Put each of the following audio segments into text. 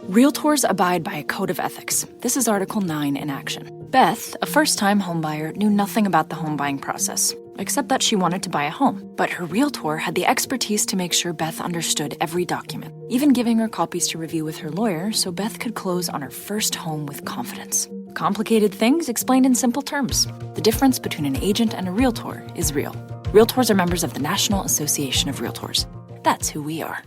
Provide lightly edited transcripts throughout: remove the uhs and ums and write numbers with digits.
Realtors abide by a code of ethics. This is Article 9 in action. Beth, a first-time homebuyer, knew nothing about the home buying process, except that she wanted to buy a home. But her realtor had the expertise to make sure Beth understood every document, even giving her copies to review with her lawyer so Beth could close on her first home with confidence. Complicated things explained in simple terms. The difference between an agent and a realtor is real. Realtors are members of the National Association of Realtors. That's who we are.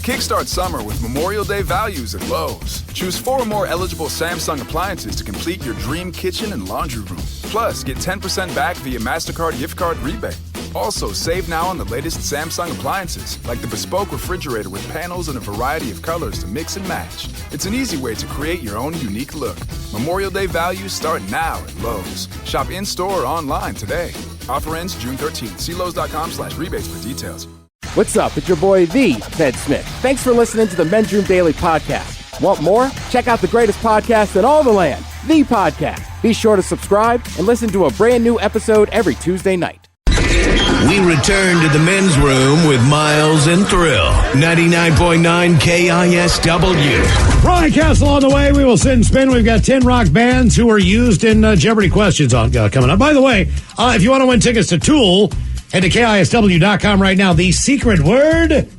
Kickstart summer with Memorial Day values at Lowe's. Choose 4 or more eligible Samsung appliances to complete your dream kitchen and laundry room. Plus, get 10% back via MasterCard gift card rebate. Also, save now on the latest Samsung appliances, like the bespoke refrigerator with panels in a variety of colors to mix and match. It's an easy way to create your own unique look. Memorial Day values start now at Lowe's. Shop in-store or online today. Offer ends June 13th. See Lowe's.com/rebates for details. What's up? It's your boy, the Ted Smith. Thanks for listening to the Men's Room Daily Podcast. Want more? Check out the greatest podcast in all the land, The Podcast. Be sure to subscribe and listen to a brand new episode every Tuesday night. We return to the Men's Room with Miles and Thrill. 99.9 KISW. Ryan Castle on the way. We will sit and spin. We've got 10 rock bands who are used in Jeopardy questions coming up. By the way, if you want to win tickets to Tool, head to KISW.com right now. The secret word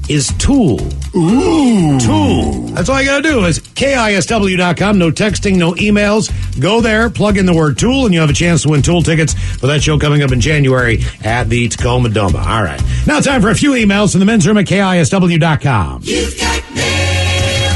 is Tool. Ooh. Tool. That's all you got to do is KISW.com. No texting, no emails. Go there, plug in the word Tool, and you have a chance to win Tool tickets for that show coming up in January at the Tacoma Dome. All right. Now time for a few emails from the men's room at KISW.com. You've got mail.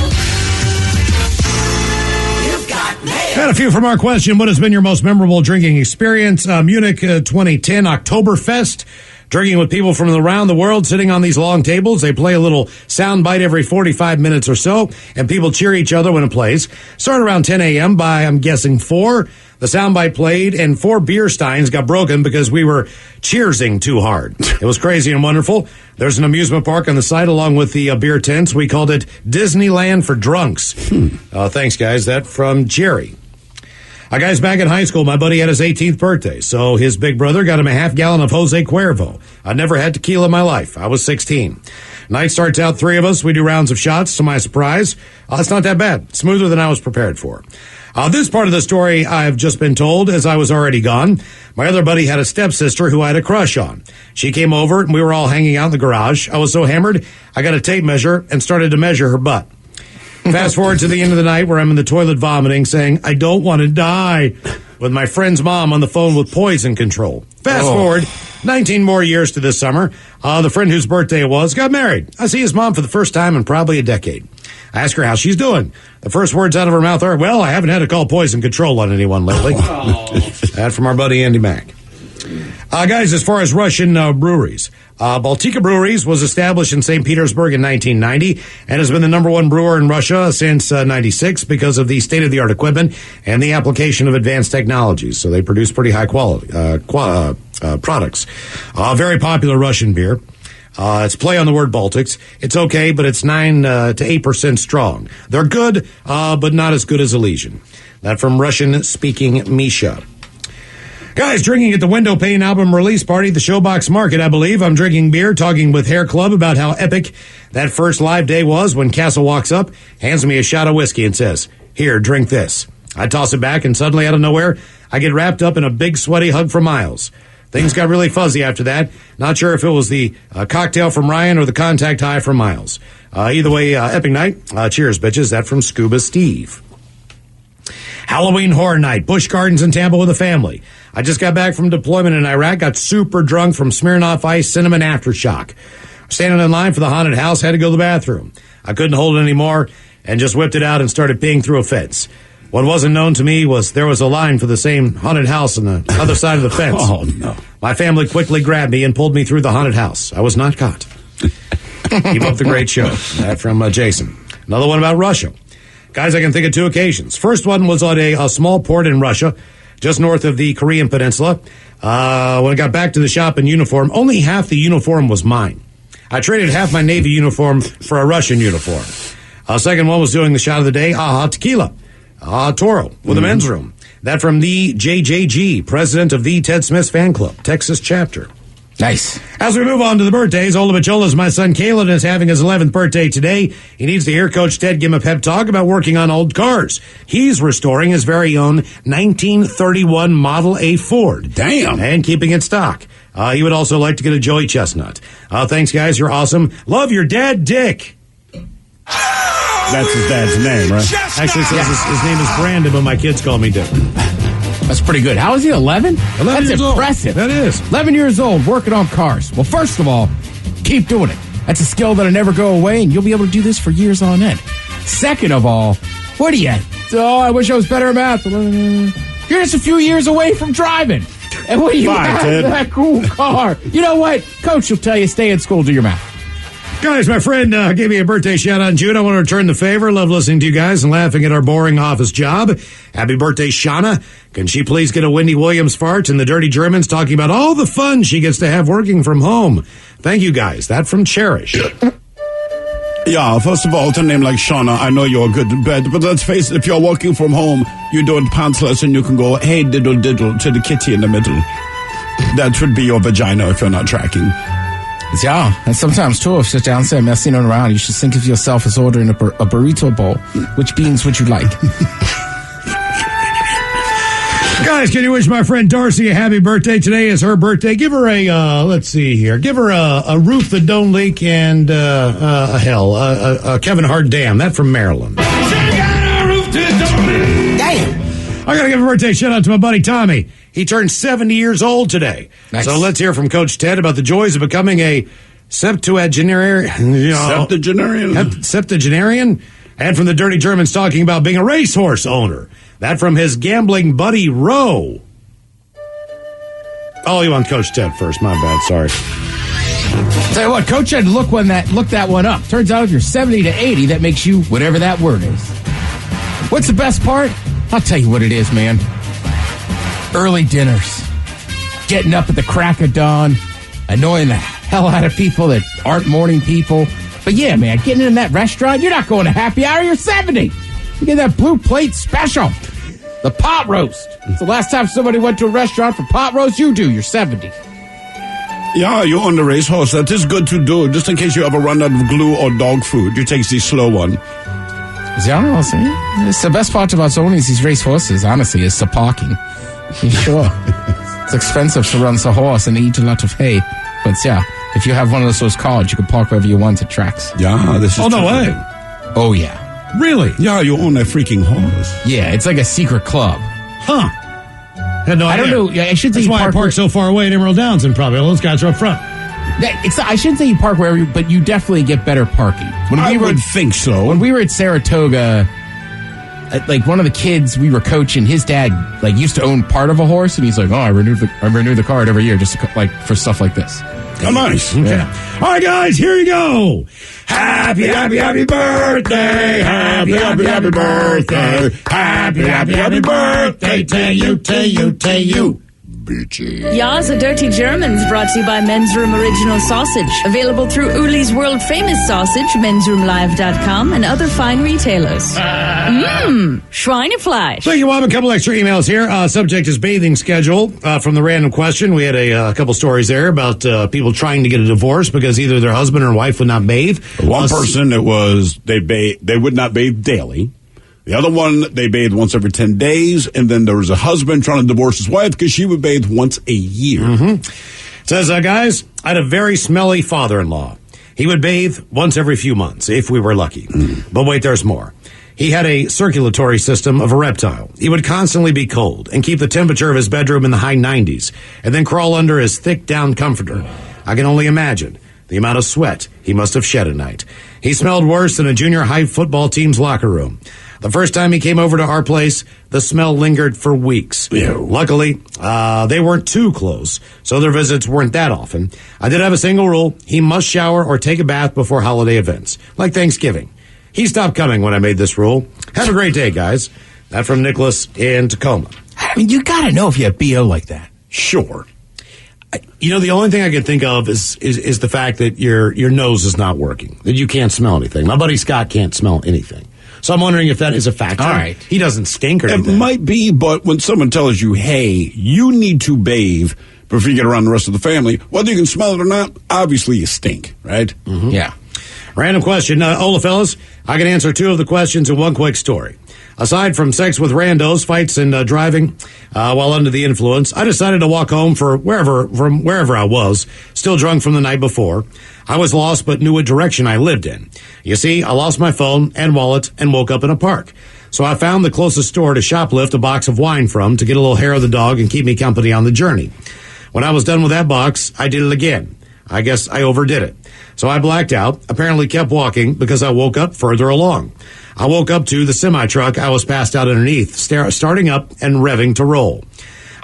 You've got mail. Got a few from our question. What has been your most memorable drinking experience? Munich 2010 Oktoberfest. Drinking with people from around the world, sitting on these long tables. They play a little sound bite every 45 minutes or so, and people cheer each other when it plays. Started around 10 a.m. by, I'm guessing, 4. The soundbite played, and 4 beer steins got broken because we were cheersing too hard. It was crazy and wonderful. There's an amusement park on the site along with the beer tents. We called it Disneyland for drunks. Thanks, guys. That from Jerry. Guys, back in high school, my buddy had his 18th birthday, so his big brother got him a half gallon of Jose Cuervo. I'd never had tequila in my life. I was 16. Night starts out, 3 of us. We do rounds of shots. To my surprise, it's not that bad. Smoother than I was prepared for. This part of the story I've just been told as I was already gone. My other buddy had a stepsister who I had a crush on. She came over, and we were all hanging out in the garage. I was so hammered, I got a tape measure and started to measure her butt. Fast forward to the end of the night where I'm in the toilet vomiting, saying, I don't want to die, with my friend's mom on the phone with poison control. Fast forward 19 more years to this summer. The friend whose birthday it was got married. I see his mom for the first time in probably a decade. I ask her how she's doing. The first words out of her mouth are, well, I haven't had to call poison control on anyone lately. That from our buddy Andy Mack. Guys, as far as Russian breweries, Baltika Breweries was established in St. Petersburg in 1990 and has been the #1 brewer in Russia since 96 because of the state-of-the-art equipment and the application of advanced technologies. So they produce pretty high-quality products. Very popular Russian beer. It's play on the word Baltics. It's okay, but it's 9 to 8% strong. They're good, but not as good as Elysian. That from Russian-speaking Misha. Guys, drinking at the Window Pane album release party, the Showbox Market, I believe. I'm drinking beer, talking with Hair Club about how epic that first live day was when Castle walks up, hands me a shot of whiskey and says, here, drink this. I toss it back, and suddenly, out of nowhere, I get wrapped up in a big sweaty hug from Miles. Things got really fuzzy after that. Not sure if it was the cocktail from Ryan or the contact high from Miles. Either way, epic night. Cheers, bitches. That from Scuba Steve. Halloween Horror Night, Busch Gardens in Tampa with a family. I just got back from deployment in Iraq, got super drunk from Smirnoff Ice Cinnamon Aftershock. Standing in line for the haunted house, had to go to the bathroom. I couldn't hold it anymore and just whipped it out and started peeing through a fence. What wasn't known to me was there was a line for the same haunted house on the other side of the fence. Oh, no. My family quickly grabbed me and pulled me through the haunted house. I was not caught. Keep up the great show. That from Jason. Another one about Russia. Guys, I can think of 2 occasions. First one was on a small port in Russia, just north of the Korean Peninsula. When I got back to the shop in uniform, only half the uniform was mine. I traded half my Navy uniform for a Russian uniform. Second one was doing the shot of the day, tequila. Toro, with the men's room. That from the JJG, president of the Ted Smith fan club, Texas chapter. Nice. As we move on to the birthdays, Ola Machola's my son Kalen is having his 11th birthday today. He needs to hear Coach Ted give him a pep talk about working on old cars. He's restoring his very own 1931 Model A Ford. Damn. And keeping it stock. He would also like to get a Joey Chestnut. Thanks, guys. You're awesome. Love your dad, Dick. That's his dad's name, right? Actually, it says his name is Brandon, but my kids call me Dick. That's pretty good. How is he, 11? 11 That's years impressive. Old. That is. 11 years old, working on cars. Well, first of all, keep doing it. That's a skill that'll never go away, and you'll be able to do this for years on end. Second of all, what are you? Oh, I wish I was better at math. You're just a few years away from driving. And when you have that cool car, you know what? Coach will tell you, stay in school, do your math. Guys, my friend gave me a birthday shout out in June. I want to return the favor. Love listening to you guys and laughing at our boring office job. Happy birthday, Shauna. Can she please get a Wendy Williams fart and the Dirty Germans talking about all the fun she gets to have working from home? Thank you, guys. That from Cherish. Yeah, first of all, with a name like Shauna, I know you're good in bed, but let's face it, if you're working from home, you do it pantsless and you can go, hey, diddle diddle, to the kitty in the middle. That would be your vagina if you're not tracking. Yeah, and sometimes too, if you're downstairs messing around, you should think of yourself as ordering a burrito bowl. Which beans would you like? Guys, can you wish my friend Darcy a happy birthday? Today is her birthday. Give her a, let's see here. Give her a roof that don't leak and a Kevin Hart dam. That from Maryland. Damn. I got to give a birthday shout out to my buddy Tommy. He turned 70 years old today. Nice. So let's hear from Coach Ted about the joys of becoming a septuagenarian, and from the Dirty Germans talking about being a racehorse owner. That from his gambling buddy Roe. Oh, you want Coach Ted first? My bad. Sorry. Tell you what, Coach Ted, look that one up. Turns out if you're 70 to 80, that makes you whatever that word is. What's the best part? I'll tell you what it is, man. Early dinners. Getting up at the crack of dawn. Annoying the hell out of people that aren't morning people. But yeah, man, getting in that restaurant, you're not going to happy hour, you're 70. You get that blue plate special. The pot roast. It's the last time somebody went to a restaurant for pot roast, you do. You're 70. Yeah, you own the racehorse. That is good to do. Just in case you ever run out of glue or dog food, you take the slow one. Yeah, it's the best part about owning these race horses, honestly, is the parking. Sure. It's expensive to run the horse and eat a lot of hay. But yeah, if you have one of those cars, you can park wherever you want at tracks. Yeah, this is Oh, no way. Oh, yeah. Really? Yeah, you own a freaking horse. Yeah, it's like a secret club. Huh. Had no idea. I don't know. I should say That's why I park so far away at Emerald Downs and probably all those guys are up front. I shouldn't say you park wherever, but you definitely get better parking. I would think so. When we were at Saratoga, like one of the kids we were coaching, his dad like used to own part of a horse, and he's like, "Oh, I renew the card every year just to, like for stuff like this." Oh, nice. Okay. Yeah. All right, guys, here you go. Happy, happy, happy birthday. Happy, happy, happy birthday. Happy, happy, happy birthday to you. Ya's the Dirty Germans, brought to you by Men's Room Original Sausage. Available through Uli's World Famous Sausage, mensroomlive.com, and other fine retailers. Schweinefleisch. Thank you, Bob. A couple extra emails here. Subject is bathing schedule from the random question. We had a couple stories there about people trying to get a divorce because either their husband or wife would not bathe. One person, it was they would not bathe daily. The other one, they bathed once every 10 days. And then there was a husband trying to divorce his wife because she would bathe once a year. It says, guys, I had a very smelly father-in-law. He would bathe once every few months, if we were lucky. But wait, there's more. He had a circulatory system of a reptile. He would constantly be cold and keep the temperature of his bedroom in the high 90s and then crawl under his thick down comforter. I can only imagine the amount of sweat he must have shed at night. He smelled worse than a junior high football team's locker room. The first time he came over to our place, the smell lingered for weeks. Ew. Luckily, they weren't too close, so their visits weren't that often. I did have a single rule. He must shower or take a bath before holiday events, like Thanksgiving. He stopped coming when I made this rule. Have a great day, guys. That from Nicholas in Tacoma. I mean, you got to know if you have BO like that. Sure. You know, the only thing I can think of is the fact that your nose is not working, that you can't smell anything. My buddy Scott can't smell anything. So I'm wondering if that is a factor. All right. He doesn't stink or anything. It might be, but when someone tells you, hey, you need to bathe before you get around the rest of the family. Whether you can smell it or not, obviously you stink, right? Mm-hmm. Yeah. Random question. Ola, fellas, I can answer 2 of the questions in one quick story. Aside from sex with randos, fights, and driving while under the influence, I decided to walk home from wherever I was, still drunk from the night before. I was lost but knew what direction I lived in. You see, I lost my phone and wallet and woke up in a park. So I found the closest store to shoplift a box of wine from to get a little hair of the dog and keep me company on the journey. When I was done with that box, I did it again. I guess I overdid it. So I blacked out, apparently kept walking because I woke up further along. I woke up to the semi-truck I was passed out underneath, starting up and revving to roll.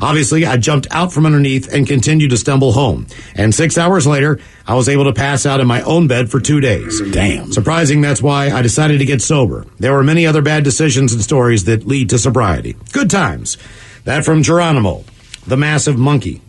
Obviously, I jumped out from underneath and continued to stumble home. And 6 hours later, I was able to pass out in my own bed for 2 days. Damn. Surprising, that's why I decided to get sober. There were many other bad decisions and stories that lead to sobriety. Good times. That from Geronimo, the massive monkey.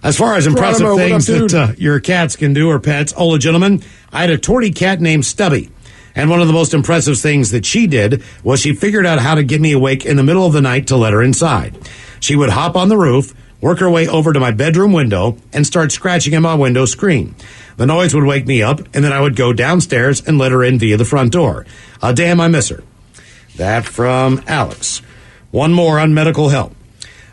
As far as impressive Geronimo, things that your cats can do or pets, Ola, gentlemen, I had a tortie cat named Stubby. And one of the most impressive things that she did was she figured out how to get me awake in the middle of the night to let her inside. She would hop on the roof, work her way over to my bedroom window, and start scratching at my window screen. The noise would wake me up, and then I would go downstairs and let her in via the front door. Damn, I miss her. That from Alex. One more on medical help.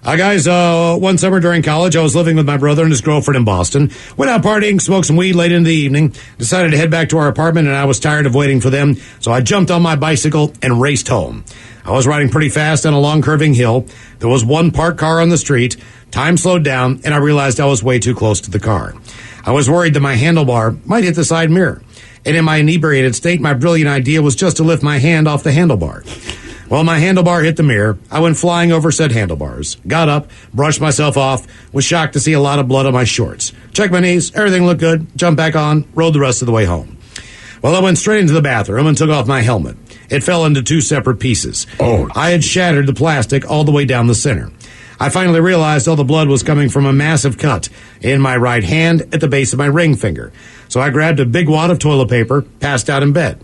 Guys, one summer during college, I was living with my brother and his girlfriend in Boston. Went out partying, smoked some weed late in the evening, decided to head back to our apartment, and I was tired of waiting for them, so I jumped on my bicycle and raced home. I was riding pretty fast on a long curving hill. There was one parked car on the street. Time slowed down, and I realized I was way too close to the car. I was worried that my handlebar might hit the side mirror. And in my inebriated state, my brilliant idea was just to lift my hand off the handlebar. Well, my handlebar hit the mirror. I went flying over said handlebars. Got up, brushed myself off, was shocked to see a lot of blood on my shorts. Checked my knees, everything looked good, jumped back on, rode the rest of the way home. Well, I went straight into the bathroom and took off my helmet. It fell into 2 separate pieces. Oh. I had shattered the plastic all the way down the center. I finally realized all the blood was coming from a massive cut in my right hand at the base of my ring finger. So I grabbed a big wad of toilet paper, passed out in bed.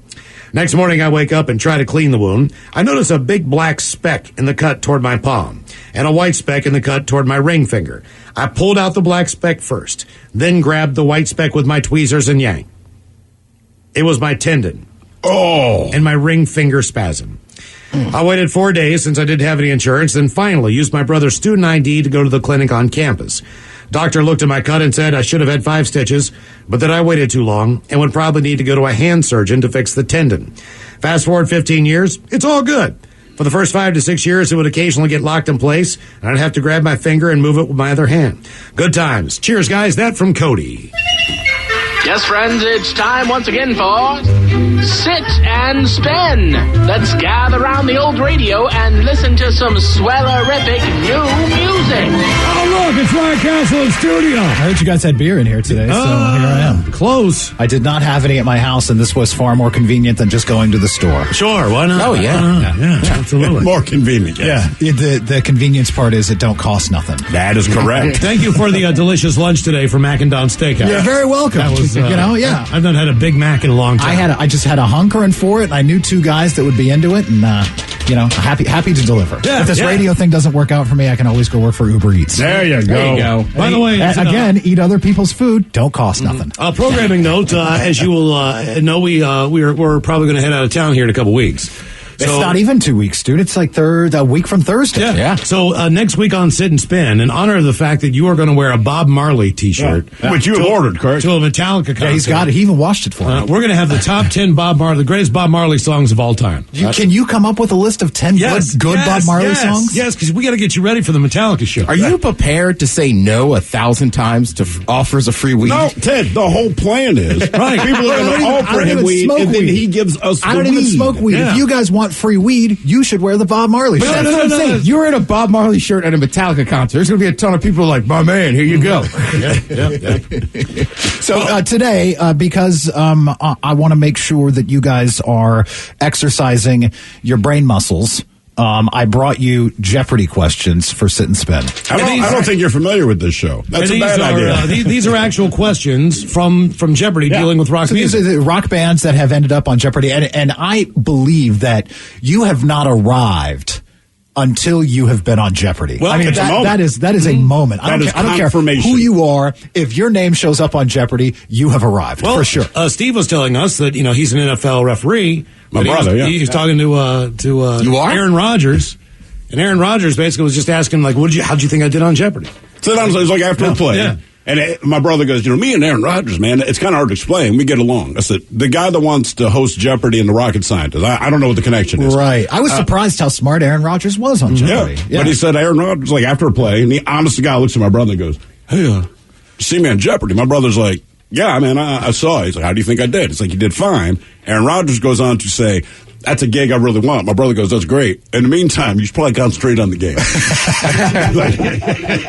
Next morning, I wake up and try to clean the wound. I notice a big black speck in the cut toward my palm and a white speck in the cut toward my ring finger. I pulled out the black speck first, then grabbed the white speck with my tweezers and yanked. It was my tendon. Oh. And my ring finger spasm. I waited 4 days since I didn't have any insurance, then finally used my brother's student ID to go to the clinic on campus. Doctor looked at my cut and said I should have had 5 stitches, but that I waited too long and would probably need to go to a hand surgeon to fix the tendon. Fast forward 15 years, it's all good. For the first 5 to 6 years, it would occasionally get locked in place, and I'd have to grab my finger and move it with my other hand. Good times. Cheers, guys. That from Cody. Yes, friends, it's time once again for Sit and Spin. Let's gather around the old radio and listen to some swellerific new music. Oh, look, it's Ryan Castle in studio. I heard you guys had beer in here today, so here I am. Close. I did not have any at my house, and this was far more convenient than just going to the store. Sure, why not? Oh, yeah. Yeah, absolutely. More convenient. Yes. Yeah, the convenience part is it don't cost nothing. That is correct. Thank you for the delicious lunch today from Mac and Don Steakhouse. You're very welcome. That was, yeah. I've not had a Big Mac in a long time. I just had a hunkering for it, and I knew 2 guys that would be into it, and happy to deliver. Yeah, if this radio thing doesn't work out for me, I can always go work for Uber Eats. There you go. There you go. By the way, again, eat other people's food. Don't cost nothing. Programming note, as you will know, we're probably going to head out of town here in a couple weeks. It's not even 2 weeks, dude. It's like a week from Thursday. Yeah. So next week on Sit and Spin, in honor of the fact that you are going to wear a Bob Marley T-shirt, which you have ordered, correct? To a Metallica concert. Yeah, he's got it. He even washed it for me. We're going to have the top 10 the greatest Bob Marley songs of all time. Can you come up with a list of 10 good Bob Marley songs? Yes, because we got to get you ready for the Metallica show. Are you prepared to say no 1,000 times to offers of free weed? No, Ted, the whole plan is right. People are going to offer him weed, and then he gives us the weed. I don't even smoke weed. Yeah. If you guys want free weed, you should wear the Bob Marley shirt. That's what I'm saying. You're in a Bob Marley shirt at a Metallica concert. There's going to be a ton of people like, my man, here you go. So today, because I want to make sure that you guys are exercising your brain muscles, I brought you Jeopardy questions for Sit and Spin. I don't think you're familiar with this show. That's a bad idea. These are actual questions from Jeopardy dealing with rock music. These are the rock bands that have ended up on Jeopardy, and I believe that you have not arrived until you have been on Jeopardy. Well, I mean, it's a moment. that is a moment. I don't care who you are. If your name shows up on Jeopardy, you have arrived, for sure. Steve was telling us that, he's an NFL referee. My brother, He's talking to Aaron Rodgers. And Aaron Rodgers basically was just asking, like, how'd you think I did on Jeopardy? So it was like after a play. Yeah. And my brother goes, me and Aaron Rodgers, man, it's kind of hard to explain. We get along. I said, the guy that wants to host Jeopardy and the rocket scientist, I don't know what the connection is. Right. I was surprised how smart Aaron Rodgers was on Jeopardy. Yeah. But he said Aaron Rodgers, like after a play, and the honest to God looks at my brother and goes, hey, you see me on Jeopardy? My brother's like, yeah, man, I saw it. He's like, how do you think I did? It's like, you did fine. Aaron Rodgers goes on to say, that's a gig I really want. My brother goes, that's great. In the meantime, you should probably concentrate on the game.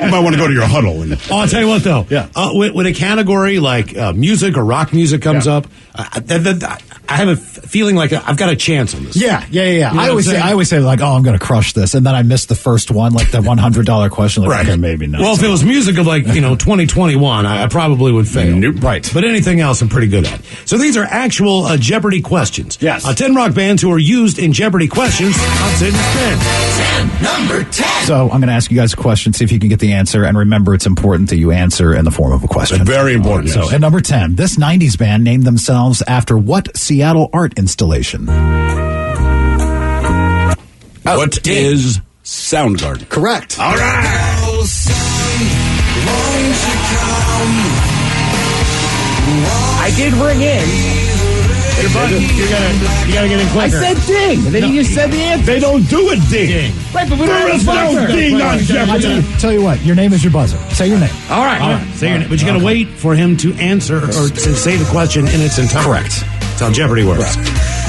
You might want to go to your huddle. I'll tell you what, though. Yeah. When a category like music or rock music comes up, I have a feeling like I've got a chance on this. Yeah. You know I always say like, I'm going to crush this, and then I miss the first one, like the $100 question. Like, right. Okay, maybe not. Well, if it was music of 2021, I probably would fail. Nope. Right. But anything else, I'm pretty good at. So these are actual Jeopardy questions. Yes. 10 rock bands who are used in Jeopardy questions on Sit and Spin. Number 10. So I'm going to ask you guys a question, see if you can get the answer, and remember it's important that you answer in the form of a question. Very important. So at number 10, this 90s band named themselves after what Seattle art installation? What is Soundgarden? Correct. All right. I did ring in. You gotta get in quicker. I said ding, and then you just said the answer. They don't do a ding. Right, but we There is no ding on Jeopardy. Tell you what, your name is your buzzer. Say your name. All right. Say your name, but you got to wait for him to answer or to say the question in its entirety. Correct. That's how Jeopardy works.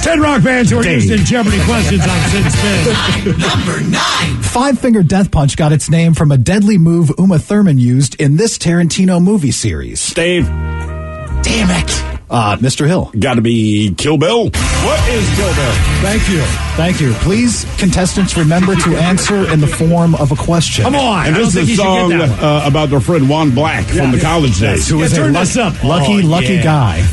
10 rock bands who are used in Jeopardy questions on Sit and Spin. Number 9. Five Finger Death Punch got its name from a deadly move Uma Thurman used in this Tarantino movie series. Steve. Damn it. Mr. Hill. Got to be Kill Bill. What is Kill Bill? Thank you. Please, contestants, remember to answer in the form of a question. Come on. And this is a song about their friend Juan Black from the college days. Who is a lucky guy.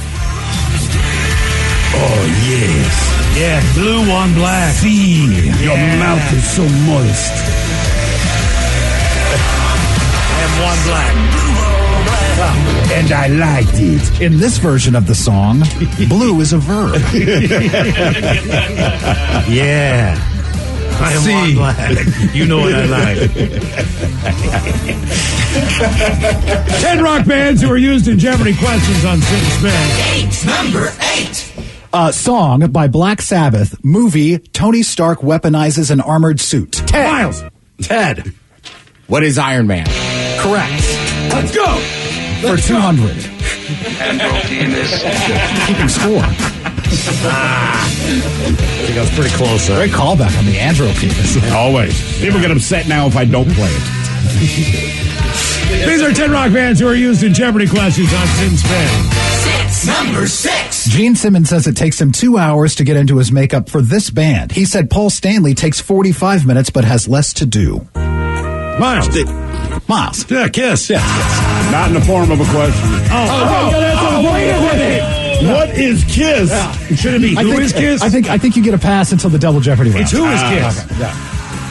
Oh, yes. Yeah, blue on black. See, your mouth is so moist. And one black. And I liked it. In this version of the song, blue is a verb. Yeah. I am one black. You know what I like. 10 rock bands who are used in Jeopardy questions on Sit and Spin. Number 8. Song by Black Sabbath. Movie, Tony Stark weaponizes an armored suit. Ted. Miles. Ted. What is Iron Man? Correct. Let's go. For 200. Keeping score. I think I was pretty close there. Great callback on the Andro penis. Always. People get upset now if I don't play it. These are 10 rock bands who are used in Jeopardy questions on Sit and Spin. Number 6. Gene Simmons says it takes him 2 hours to get into his makeup for this band. He said Paul Stanley takes 45 minutes but has less to do. Miles. Yeah, Kiss. Not in the form of a question. Wait a minute. What is Kiss? Should it be Who is Kiss? I think you get a pass until the double Jeopardy round. It's Who is Kiss. Okay. Yeah.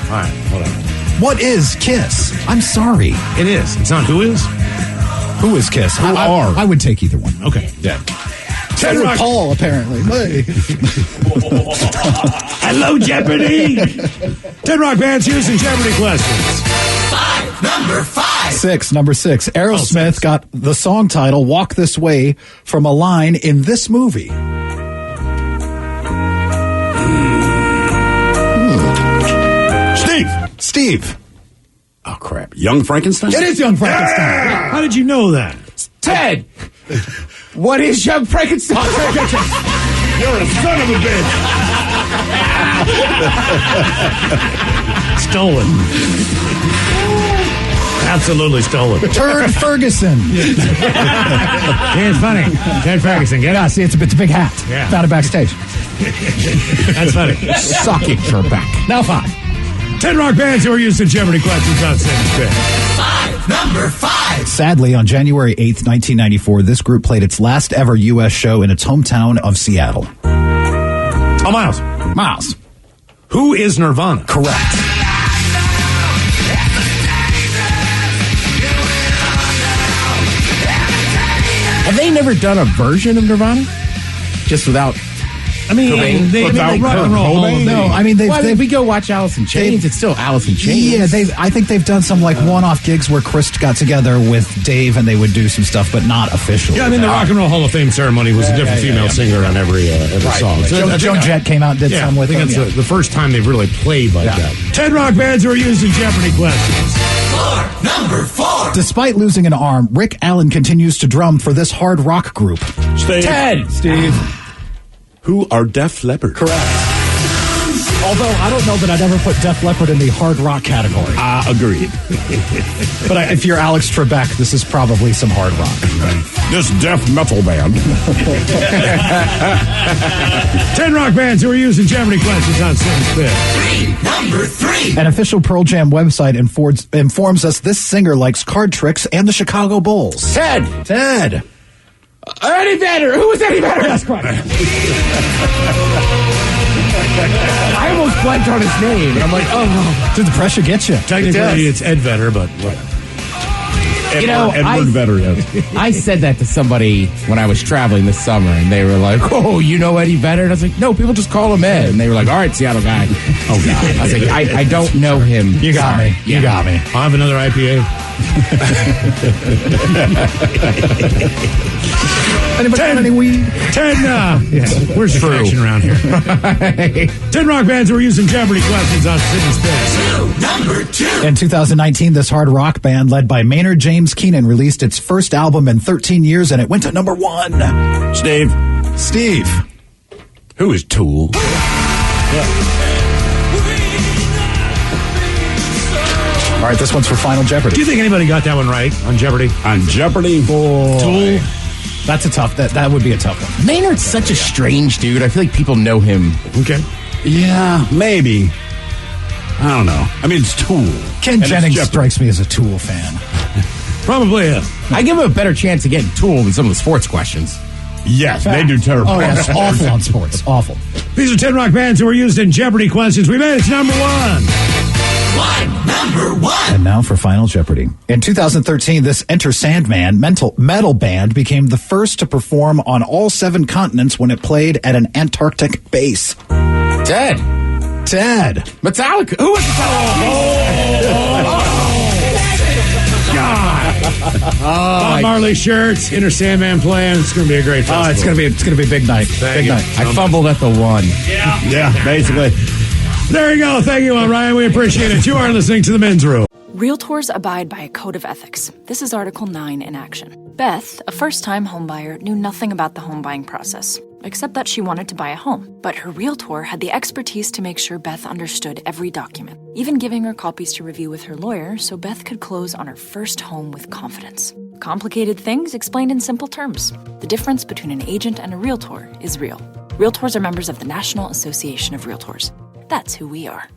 All right, whatever. What is Kiss? I'm sorry. It is. It's not Who is? Who is Kiss? I would take either one. Okay. Yeah. 10 rock. Paul, apparently. Hello, Jeopardy. 10 rock bands used in Jeopardy questions. Number 5. Number 6. Aerosmith got the song title "Walk This Way" from a line in this movie. Steve. Oh, crap. Young Frankenstein? It is Young Frankenstein. Yeah. How did you know that? Ted. What is Young Frankenstein? You're a son of a bitch. Stolen. Absolutely stolen. Turd Ferguson. Yeah, it's funny. Ted Ferguson. Get Yeah, out. see, it's a big hat. Yeah. Found it backstage. That's funny. Sucking her back. Now 5. 10 rock bands who are used in Jeopardy questions on Sit and Spin. Number 5. Sadly, on January 8th, 1994, this group played its last ever U.S. show in its hometown of Seattle. Oh, Miles. Miles. Who is Nirvana? Correct. they never done a version of Nirvana? Just without... I mean, they rock and roll Hall of Fame. No, I mean, if we go watch Alice in Chains, it's still Alice in Chains. Yeah, I think they've done some like one-off gigs where Chris got together with Dave and they would do some stuff, but not officially. Yeah, I mean, the Rock and Roll Hall of Fame ceremony was a different female singer on every song. So Joan Jett came out and did some with them. I think it's the first time they've really played like that. 10 rock bands who are used in Jeopardy questions. Number 4. Despite losing an arm, Rick Allen continues to drum for this hard rock group. Steve. Who are Def Leppard? Correct. Although I don't know that I'd ever put Def Leppard in the hard rock category. Agreed. But if you're Alex Trebek, this is probably some hard rock. This death metal band. 10 rock bands who are used in Jeopardy questions on Sit and Spin. Number 3. An official Pearl Jam website informs us this singer likes card tricks and the Chicago Bulls. Ted. Eddie Vedder. Who was Eddie Vedder? That's correct. I almost blanked on his name. And I'm like, oh no. Did the pressure get you? Technically, it's Ed Vedder, but whatever. Edward Vedder, yes. I said that to somebody when I was traveling this summer, and they were like, oh, you know Eddie Vedder? And I was like, no, people just call him Ed. And they were like, all right, Seattle guy. Oh, God. I was like, I don't know him. You got me. Yeah. You got me. I'll have another IPA. Anybody got any weed? 10, where's the connection around here? 10 rock bands who are using Jeopardy questions on Sit and Spin. Number 2. In 2019, this hard rock band led by Maynard James Keenan released its first album in 13 years, and it went to number 1. Steve. Who is Tool? All right, this one's for Final Jeopardy. Do you think anybody got that one right on Jeopardy? On Jeopardy? Boy. Tool? That's a tough, that would be a tough one. Maynard's such a strange dude. I feel like people know him. Okay. Yeah, maybe. I don't know. I mean, it's Tool. Ken Jennings strikes me as a Tool fan. Probably. I give him a better chance of getting Tool than some of the sports questions. Yes, they do terrible. Oh, yes, awful on sports. Awful. These are 10 rock bands who are used in Jeopardy questions. We made it to number 1. Number 1. And now for Final Jeopardy. In 2013, this Enter Sandman metal band became the first to perform on all 7 continents when it played at an Antarctic base. Ted. Metallica. Who was Metallica? God. Bob Marley shirts, Enter Sandman playing. It's going to be a great festival. It's going to be a big night. Thank you. night. I fumbled at the 1. Yeah, basically. There you go. Thank you, Ryan. We appreciate it. You are listening to The Men's Room. Realtors abide by a code of ethics. This is Article 9 in action. Beth, a first-time homebuyer, knew nothing about the home buying process, except that she wanted to buy a home. But her realtor had the expertise to make sure Beth understood every document, even giving her copies to review with her lawyer so Beth could close on her first home with confidence. Complicated things explained in simple terms. The difference between an agent and a realtor is real. Realtors are members of the National Association of Realtors. That's who we are.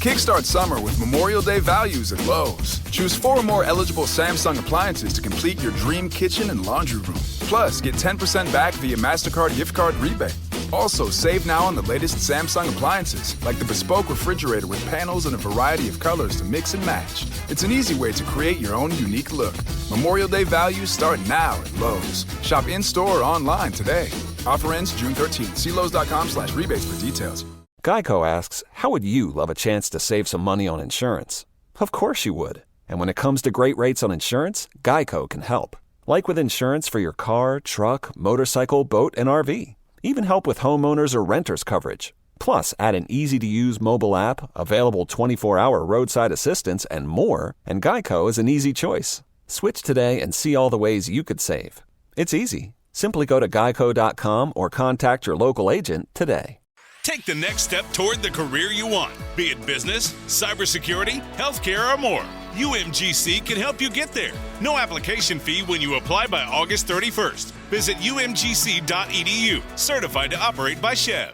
Kickstart summer with Memorial Day values at Lowe's. Choose 4 or more eligible Samsung appliances to complete your dream kitchen and laundry room. Plus, get 10% back via MasterCard gift card rebate. Also, save now on the latest Samsung appliances, like the bespoke refrigerator with panels in a variety of colors to mix and match. It's an easy way to create your own unique look. Memorial Day values start now at Lowe's. Shop in-store or online today. Offer ends June 13th. See Lowe's.com/rebates for details. Geico asks, how would you love a chance to save some money on insurance? Of course you would. And when it comes to great rates on insurance, Geico can help. Like with insurance for your car, truck, motorcycle, boat, and RV. Even help with homeowners or renters coverage. Plus, add an easy-to-use mobile app, available 24-hour roadside assistance, and more, and Geico is an easy choice. Switch today and see all the ways you could save. It's easy. Simply go to geico.com or contact your local agent today. Take the next step toward the career you want, be it business, cybersecurity, healthcare, or more. UMGC can help you get there. No application fee when you apply by August 31st. Visit umgc.edu, certified to operate by Chev.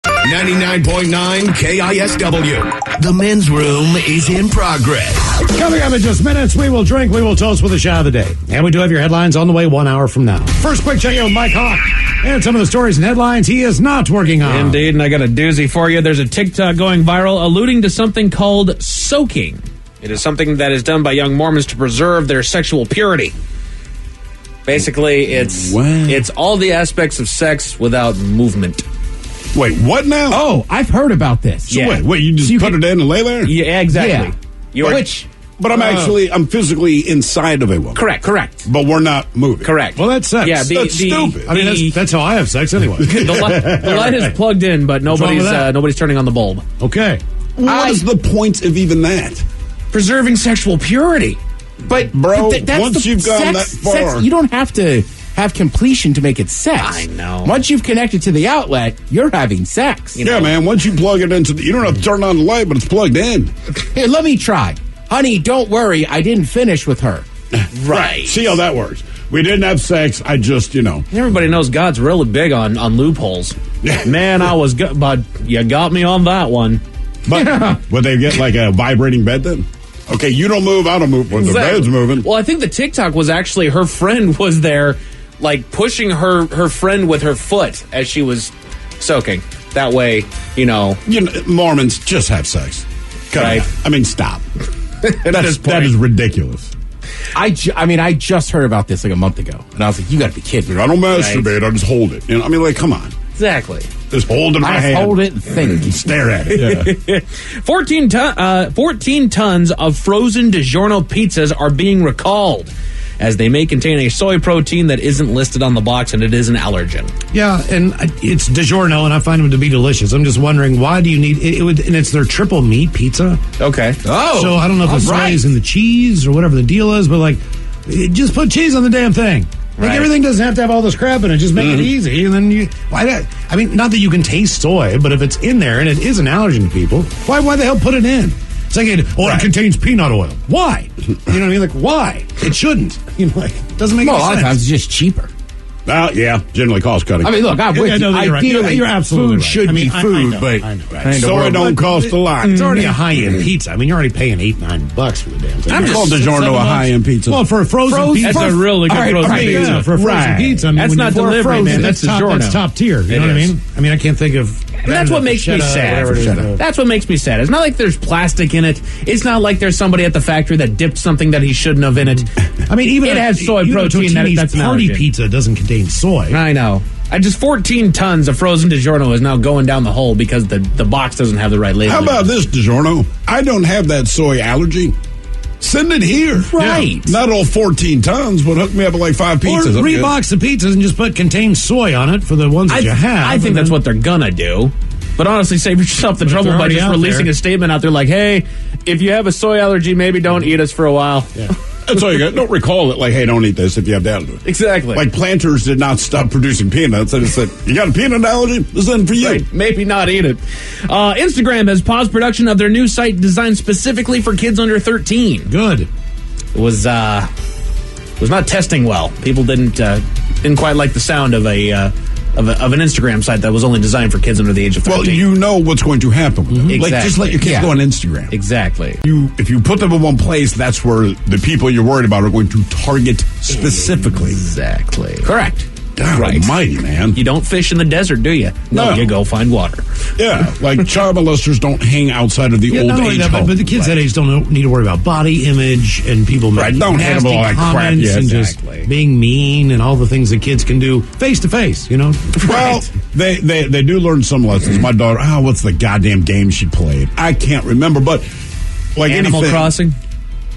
99.9 KISW. The men's room is in progress. Coming up in just minutes, we will drink, we will toast with a shot of the day. And we do have your headlines on the way 1 hour from now. First, quick check in with Mike Hawk and some of the stories and headlines he is not working on. Indeed, and I got a doozy for you. There's a TikTok going viral alluding to something called soaking. It is something that is done by young Mormons to preserve their sexual purity. Basically, it's all the aspects of sex without movement. Wait, what now? Oh, I've heard about this. So wait, you just put it in and lay there? Yeah, exactly. Yeah. But I'm physically inside of a woman. Correct. But we're not moving. Correct. Well, that's sex. Yeah, that's stupid. I mean, that's how I have sex anyway. The light is plugged in, but nobody's turning on the bulb. Okay. What is the point of even that? Preserving sexual purity. But that's once you've gone that far, you don't have to have completion to make it sex. I know. Once you've connected to the outlet, you're having sex. Yeah, man. Once you plug it into, you don't have to turn on the light, but it's plugged in. Here, let me try. Honey, don't worry. I didn't finish with her. Right. See how that works. We didn't have sex. I just, Everybody knows God's really big on loopholes. Man, I was good, but you got me on that one. But would they get like a vibrating bed then? Okay, you don't move, I don't move. When the bed's moving. Well, I think the TikTok was actually her friend was there, like pushing her friend with her foot as she was soaking. That way, Mormons just have sex. Right. I mean, stop. That is ridiculous. I just heard about this like a month ago, and I was like, "You got to be kidding me!" I don't masturbate. I just hold it. Come on. Exactly. Just hold it in my hand. Hold it and think. Stare at it. Yeah. 14 tons of frozen DiGiorno pizzas are being recalled, as they may contain a soy protein that isn't listed on the box, and it is an allergen. Yeah, and it's DiGiorno, and I find them to be delicious. I'm just wondering, why do you need it? And it's their triple meat pizza. Okay. Oh, so I don't know if the soy is in the cheese or whatever the deal is, but just put cheese on the damn thing. Everything doesn't have to have all this crap in it. Just make it easy, and then not that you can taste soy, but if it's in there and it is an allergen to people, why the hell put it in? It's like it contains peanut oil. Why? You know what I mean? Like, why? It shouldn't. It doesn't make any sense. A lot of times it's just cheaper. Well, yeah, generally cost cutting. I mean, look, I'm with you. Ideally, you're absolutely food should be food, but soy don't cost a lot. It's already a high-end pizza. I mean, you're already paying $8-9 for the damn thing. I'm called DiGiorno a high-end pizza. Well, for a frozen pizza, that's a really good frozen pizza. Yeah, for a frozen pizza, I mean, that's not delivery, man. That's DiGiorno. That's top tier. You know what I mean? I mean, I can't think of. And that's what makes me sad. That's what makes me sad. It's not like there's plastic in it. It's not like there's somebody at the factory that dipped something that he shouldn't have in it. I mean, even it has soy protein. That's party pizza doesn't contain soy. I know. 14 tons of frozen DiGiorno is now going down the hole because the box doesn't have the right label. How about this, DiGiorno? I don't have that soy allergy. Send it here. Right. Yeah. Not all 14 tons, but hook me up with like 5 pizzas. Or rebox the pizzas and just put contains soy on it for the ones that you have. I think that's what they're gonna do. But honestly, save yourself the trouble by just releasing a statement out there like, hey, if you have a soy allergy, maybe don't eat us for a while. Yeah. That's all you got. Don't recall it like, hey, don't eat this if you have that allergy. Exactly. Like Planters did not stop producing peanuts. And it said, you got a peanut allergy? This isn't for you. Right. Maybe not eat it. Instagram has paused production of their new site designed specifically for kids under 13. Good. It was not testing well. People didn't quite like the sound of of an Instagram site that was only designed for kids under the age of 13. Well, you know what's going to happen with them. Exactly. Like, just let your kids go on Instagram. Exactly. If you put them in one place, that's where the people you're worried about are going to target specifically. Exactly. Correct. God almighty, man. You don't fish in the desert, do you? No, you go find water. Yeah, like child molesters don't hang outside of the old age home. But the kids that age don't need to worry about body image and people making don't hit them all like crap. And just being mean and all the things that kids can do face to face, you know? Well, they do learn some lessons. My daughter, what's the goddamn game she played? I can't remember, but like Animal Crossing?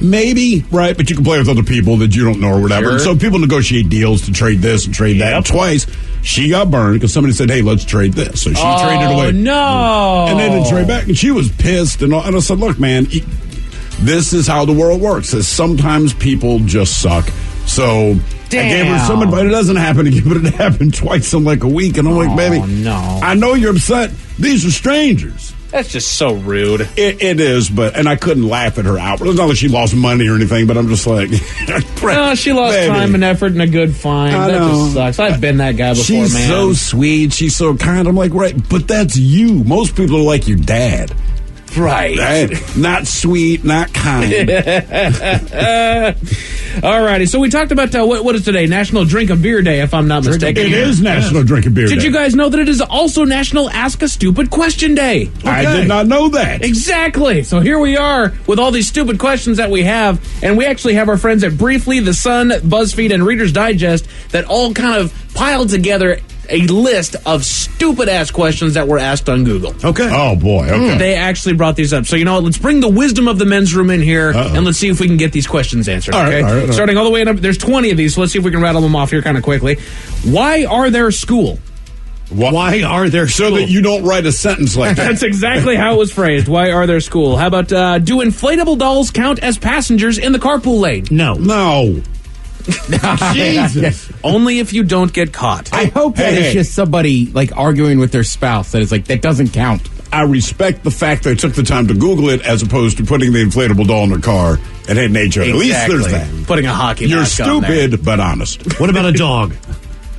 Maybe, right? But you can play with other people that you don't know or whatever. Sure. So people negotiate deals to trade this and trade that. And twice, she got burned because somebody said, hey, let's trade this. So she traded away. Oh, no. And they didn't trade back. And she was pissed. And I said, look, man, this is how the world works. Sometimes people just suck. So I gave her some advice. It doesn't happen again, but it happened twice in like a week. And I'm like, baby, no. I know you're upset. These are strangers. That's just so rude. It is, and I couldn't laugh at her out. It's not like she lost money or anything, but I'm just like... No, she lost time and effort and a good fine. That just sucks. I've been that guy before, She's man. so sweet. She's so kind. I'm like, right, but that's you. Most people are like your dad. Right. Not sweet, not kind. All righty. So we talked about what is today? National Drink a Beer Day, if I'm not mistaken. It is National Drink a Beer Day. Did you guys know that it is also National Ask a Stupid Question Day? I did not know that. Exactly. So here we are with all these stupid questions that we have, and we actually have our friends at Briefly, The Sun, BuzzFeed, and Reader's Digest that all kind of piled together a list of stupid-ass questions that were asked on Google. Okay. Oh, boy. Okay. They actually brought these up. So, you know what? Let's bring the wisdom of the men's room in here, and let's see if we can get these questions answered, okay? All right. Starting all the way up, there's 20 of these, so let's see if we can rattle them off here kind of quickly. Why are there school? Why are there school? So that you don't write a sentence like that. That's exactly how it was phrased. Why are there school? How about, do inflatable dolls count as passengers in the carpool lane? No. Jesus. Only if you don't get caught. I hope that it's just somebody like arguing with their spouse that is like, that doesn't count. I respect the fact they took the time to Google it as opposed to putting the inflatable doll in their car and hitting nature. At least there's that. Putting a hockey You're mask on there. stupid, but honest. What about a dog?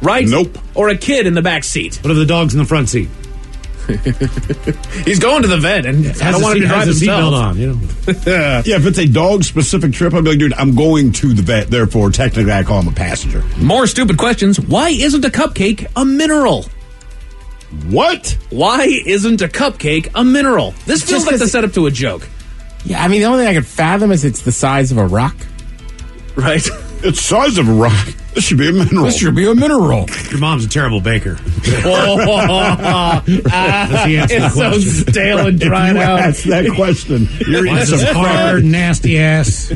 Right? Nope. Or a kid in the back seat. What if the dog's in the front seat? He's going to the vet, and I don't want him to drive has a himself. seatbelt on, you know. Yeah, if it's a dog-specific trip, I'd be like, dude, I'm going to the vet, therefore, technically, I call him a passenger. More stupid questions. Why isn't a cupcake a mineral? What? Why isn't a cupcake a mineral? This feels like the setup to a joke. Yeah, I mean, the only thing I could fathom is it's the size of a rock. Right? It's the size of a rock. This should be a mineral. This should be a mineral. Your mom's a terrible baker. That's the answer to the it's so question. stale and dried out. That's that question. You're Why eating is some hard, nasty ass?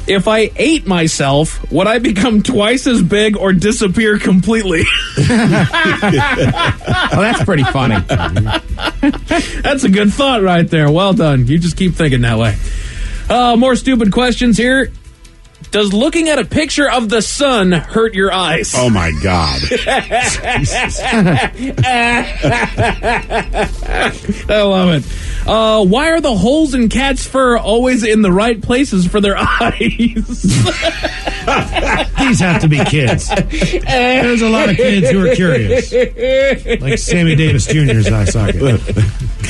If I ate myself, would I become twice as big or disappear completely? Well, that's pretty funny. That's a good thought right there. Well done. You just keep thinking that way. More stupid questions here. Does looking at a picture of the sun hurt your eyes? Oh, my God. I love it. Why are the holes in cats' fur always in the right places for their eyes? These have to be kids. There's a lot of kids who are curious. Like Sammy Davis Jr.'s eye socket.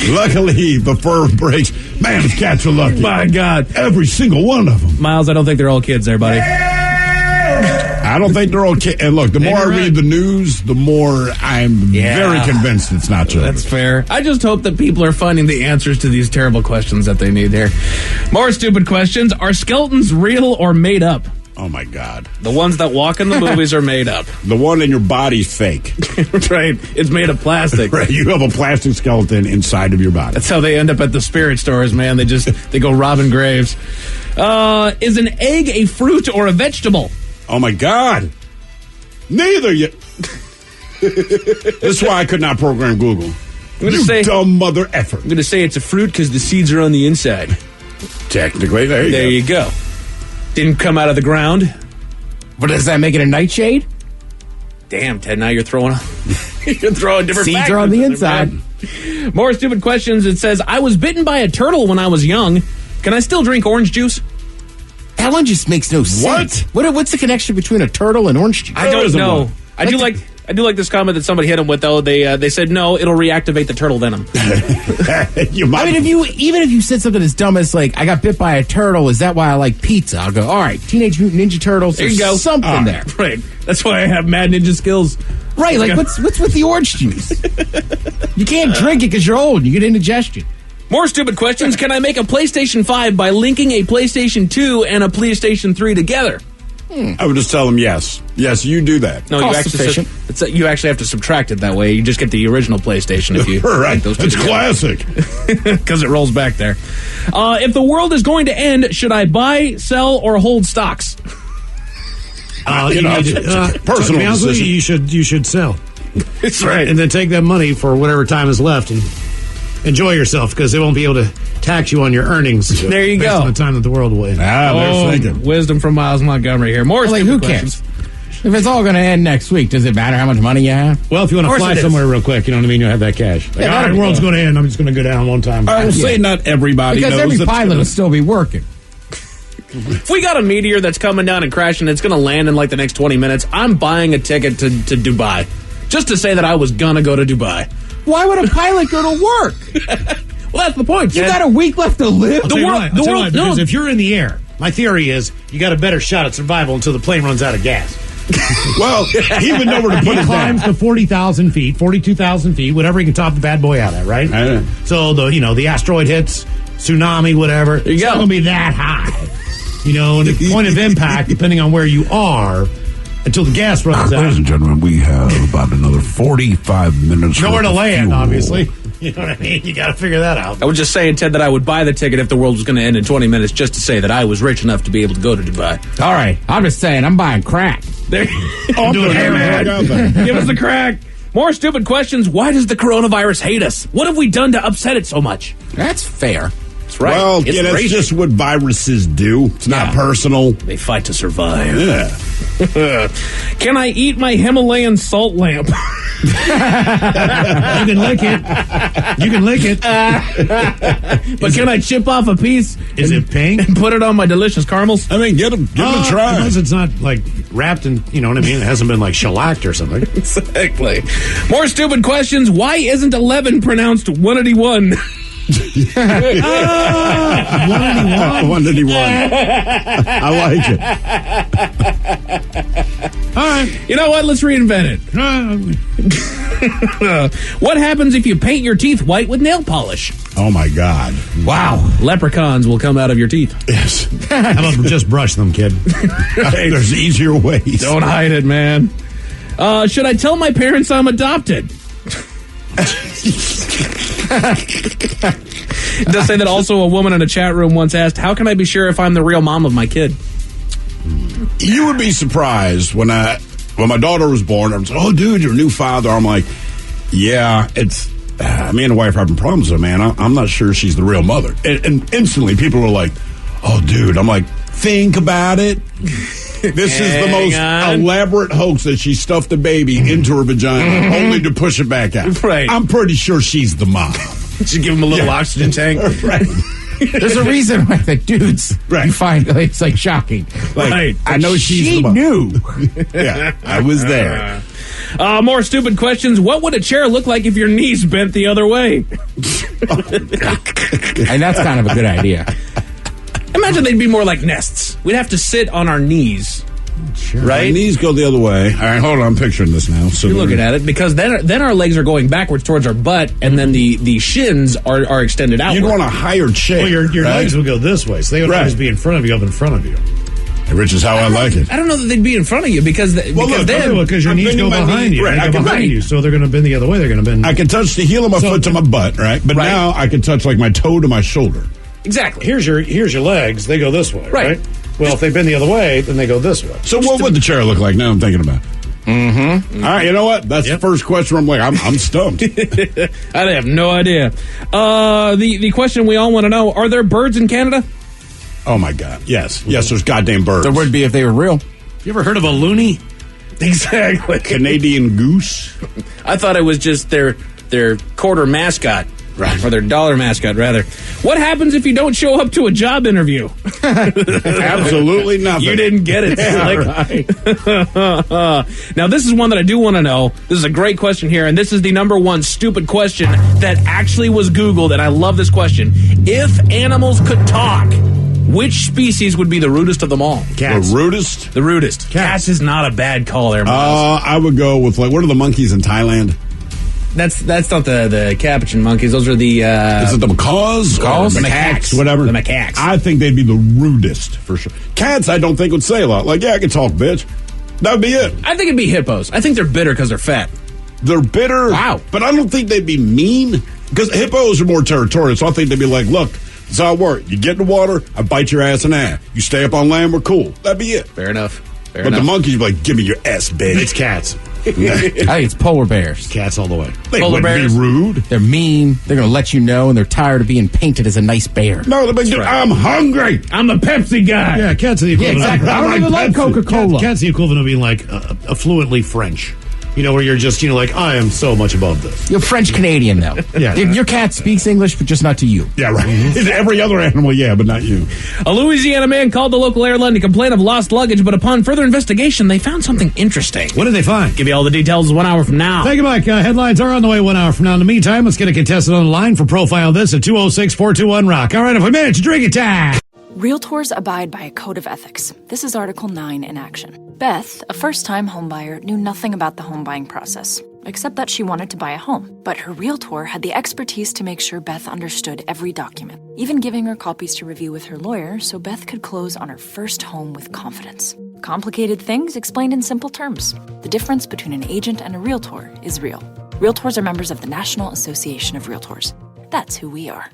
Luckily, the fur breaks. Man, the cats are lucky. My God. Every single one of them. Miles, I don't think they're all kids there, buddy. I don't think they're okay. And look, the more I read the news, the more I'm very convinced it's not true. That's fair. I just hope that people are finding the answers to these terrible questions that they need here. More stupid questions. Are skeletons real or made up? Oh, my God. The ones that walk in the movies are made up. The one in your body's fake. Right. It's made of plastic. Right. You have a plastic skeleton inside of your body. That's how they end up at the spirit stores, man. They go robbing graves. Is an egg a fruit or a vegetable? Oh, my God. Neither yet. That's why I could not program Google. Dumb mother effer. I'm going to say it's a fruit because the seeds are on the inside. Technically, there you go. Didn't come out of the ground. But does that make it a nightshade? Damn, Ted, now you're throwing different seeds are on the inside. More stupid questions. It says, I was bitten by a turtle when I was young. Can I still drink orange juice? That one just makes no sense. What's the connection between a turtle and orange juice? I don't know. I do like this comment that somebody hit him with, though. They said, no, it'll reactivate the turtle venom. I mean, even if you said something as dumb as, like, I got bit by a turtle, is that why I like pizza? I'll go, all right, Teenage Mutant Ninja Turtles, there you go. Something there. Right. That's why I have mad ninja skills. Right, like, what's with the orange juice? You can't drink it because you're old. You get indigestion. More stupid questions. Can I make a PlayStation 5 by linking a PlayStation 2 and a PlayStation 3 together? I would just tell them yes. Yes, you do that. No, you actually have to subtract it that way. You just get the original PlayStation if you right. Those two it's classic. Because it rolls back there. If the world is going to end, should I buy, sell, or hold stocks? Personal decision. You should sell. That's right. And then take that money for whatever time is left and enjoy yourself because they won't be able to tax you on your earnings. There you based go. on the time that the world will end. There's thinking. Wisdom from Miles Montgomery here. More like, who cares? If it's all going to end next week, does it matter how much money you have? Well, if you want to fly somewhere real quick, you know what I mean, you'll have that cash. Like, all right, the world's going to end. I'm just going to go down one time. I will say not everybody because knows every pilot will still be working. If we got a meteor that's coming down and crashing, it's going to land in like the next 20 minutes, I'm buying a ticket to Dubai. Just to say that I was going to go to Dubai. Why would a pilot go to work? Well, that's the point. You got a week left to live. Because if you're in the air My theory is you got a better shot at survival until the plane runs out of gas. Well, he would know where to put He it climbs down. to 40,000 feet, 42,000 feet, whatever he can top the bad boy out at, right? I know. So the asteroid hits, tsunami, whatever. There you It's go. not going to be that high. And the point of impact, depending on where you are, until the gas runs out. Ladies and gentlemen, we have about another 45 minutes. Nowhere to worth of land, fuel. obviously. You know what I mean? You got to figure that out. I was just saying, Ted, that I would buy the ticket if the world was going to end in 20 minutes just to say that I was rich enough to be able to go to Dubai. All right, I'm just saying, I'm buying crack. There. I'm doing Hey, man. everything. Give us the crack. More stupid questions. Why does the coronavirus hate us? What have we done to upset it so much? That's fair. That's right. Well, It's that's raging. just what viruses do. It's not personal. They fight to survive. Yeah. Can I eat my Himalayan salt lamp? You can lick it. You can lick it. But can I chip off a piece? Is it pink? And put it on my delicious caramels? I mean, give it a try. Unless it's not like wrapped in, you know what I mean? It hasn't been like shellacked or something. Exactly. More stupid questions. Why isn't 11 pronounced 181? 181. I like it. All right. You know what? Let's reinvent it. What happens if you paint your teeth white with nail polish? Oh, my God. Wow. Leprechauns will come out of your teeth. Yes. How about just brush them, kid? There's easier ways. Don't hide it, man. Should I tell my parents I'm adopted? It does say that also a woman in a chat room once asked, how can I be sure if I'm the real mom of my kid? You would be surprised when my daughter was born. I was like, oh, dude, you're a new father. I'm like, yeah, it's me and the wife are having problems with it, man. I'm not sure she's the real mother. And instantly people are like, oh, dude. I'm like, think about it. This is the most elaborate hoax that she stuffed a baby into her vagina only to push it back out. Right. I'm pretty sure she's the mom. Should give him a little oxygen tank. Right. There's a reason why the dudes you find it's like shocking. Like, Right. I know she's She the mom. knew. Yeah, I was there. More stupid questions. What would a chair look like if your knees bent the other way? And that's kind of a good idea. Imagine they'd be more like nests. We'd have to sit on our knees. My Right? knees go the other way. All right, hold on. I'm picturing this now. So You're looking at it because then our legs are going backwards towards our butt, and then the shins are extended outward. You'd want a higher chair. Well, your right? legs would go this way, so they would Right. always be in front of you, up in front of you. Which is how I like it. I don't know that they'd be in front of you because look, Because your I'm knees bending go my behind knee. you. Right, They I go can- behind right. you, so they're going to bend the other way. They're going to bend. I can touch the heel of my foot to my butt, right? But Right. now I can touch like my toe to my shoulder. exactly. Here's your legs. They go this way, Right. right? Well, if they bend the other way, then they go this way. So what would the chair look like? Now I'm thinking about it. Mm-hmm. All right, you know what? That's the first question where I'm like, I'm stumped. I have no idea. The question we all want to know: are there birds in Canada? Oh my God. Yes. Yes, there's goddamn birds. There would be if they were real. You ever heard of a loony? Exactly. Canadian goose. I thought it was just their quarter mascot. Right. Or their dollar mascot, rather. What happens if you don't show up to a job interview? Absolutely nothing. You didn't get it, Slick. Now, this is one that I do want to know. This is a great question here, and this is the number one stupid question that actually was Googled, and I love this question. If animals could talk, which species would be the rudest of them all? Cats. The rudest? The rudest. Cats is not a bad call there, Miles. I would go with what are the monkeys in Thailand? That's not the capuchin monkeys. Those are the... Is it the macaws? Macaws? Or The macaques? macaques. Whatever. The macaques. I think they'd be the rudest, for sure. Cats, I don't think would say a lot. Like, yeah, I can talk, bitch. That would be it. I think it'd be hippos. I think they're bitter because they're fat. They're bitter. Wow. But I don't think they'd be mean. Because hippos are more territorial, so I think they'd be like, look, that's how it works. You get in the water, I bite your ass in half. You stay up on land, we're cool. That'd be it. Fair enough. But the monkeys be like, give me your ass, bitch. It's cats. I think it's polar bears. Cats all the way. They Polar wouldn't bears? be rude. They're mean. They're going to let you know, and they're tired of being painted as a nice bear. No, they're like, dude, I'm hungry. I'm a Pepsi guy. Yeah, cats are the Yeah, equivalent. exactly. I don't like even like Pepsi. Coca-Cola. Cats the equivalent of being like affluently French. You know, where you're just, like, I am so much above this. You're French Canadian, though. Yeah. Your cat speaks English, but just not to you. Yeah, right. Every other animal, yeah, but not you. A Louisiana man called the local airline to complain of lost luggage, but upon further investigation, they found something interesting. What did they find? Give you all the details 1 hour from now. Thank you, Mike. Headlines are on the way 1 hour from now. In the meantime, let's get a contestant on the line for Profile This at 206-421-ROCK. All right, if we made it to drinking time. Realtors abide by a code of ethics. This is Article 9 in action. Beth, a first-time homebuyer, knew nothing about the home buying process, except that she wanted to buy a home. But her realtor had the expertise to make sure Beth understood every document, even giving her copies to review with her lawyer so Beth could close on her first home with confidence. Complicated things explained in simple terms. The difference between an agent and a realtor is real. Realtors are members of the National Association of Realtors. That's who we are.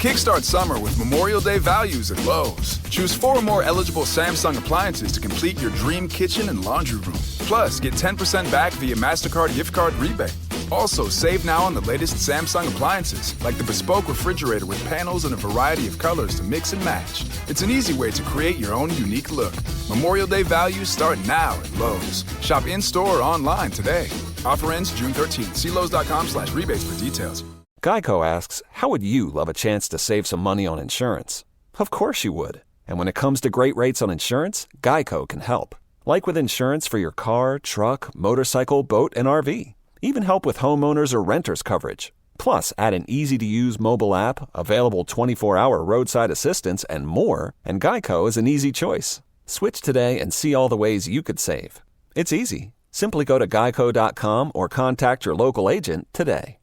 Kickstart summer with Memorial Day values at Lowe's. Choose 4 or more eligible Samsung appliances to complete your dream kitchen and laundry room. Plus, get 10% back via MasterCard gift card rebate. Also, save now on the latest Samsung appliances, like the bespoke refrigerator with panels in a variety of colors to mix and match. It's an easy way to create your own unique look. Memorial Day values start now at Lowe's. Shop in-store or online today. Offer ends June 13th. See Lowe's.com/rebates for details. Geico asks, how would you love a chance to save some money on insurance? Of course you would. And when it comes to great rates on insurance, Geico can help. Like with insurance for your car, truck, motorcycle, boat, and RV. Even help with homeowners or renters coverage. Plus, add an easy-to-use mobile app, available 24-hour roadside assistance, and more, and Geico is an easy choice. Switch today and see all the ways you could save. It's easy. Simply go to geico.com or contact your local agent today.